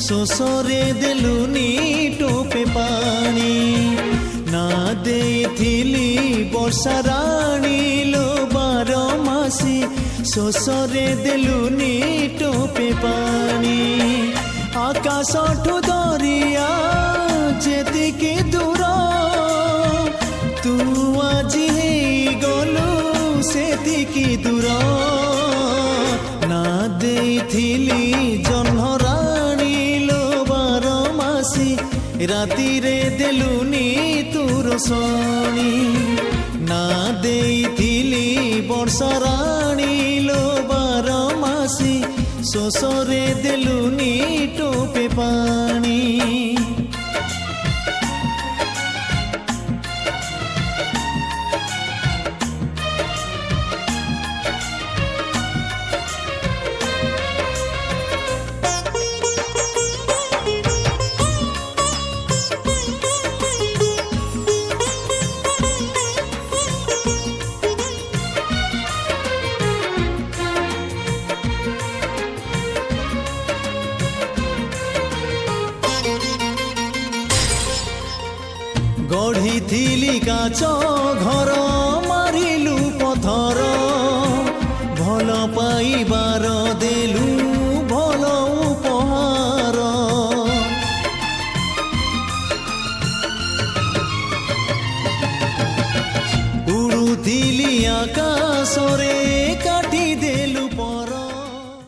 ଶୋଷରେ ଦେଲୁନି ଟୋପେ ପାଣି ନା ଦେଇଥିଲି ବର୍ଷା ରାଣୀ ଲୋ ବାର ମାସି ଶୋଷରେ ଦେଲୁନି ଟୋପେ ପାଣି ଆକାଶଠୁ ଦରିଆ ଯେତିକି ଦୂର ତୁ ଆଜି ହେଇଗଲୁ ସେତିକି ଦୂର ନା ଦେଇଥିଲି ଜହ୍ନ ରାଣୀ ଲୋ ବାର ମାସି ରାତିରେ ଦେଲୁନି ତୋର ଶଣି ନା ଦେଇଥିଲି ବର୍ଷା ରାଣୀ ଲୋ ବାର ମାସି ଶୋଷରେ ଦେଲୁନି ଟୋପେ ପାଣି ଗଢ଼ିଥିଲି କାଚ ଘର ମାରିଲୁ ପଥର ଭଲ ପାଇବାର ଦେଲୁ ଭଲ ଉପହାର ଉଡ଼ୁଥିଲି ଆକାଶରେ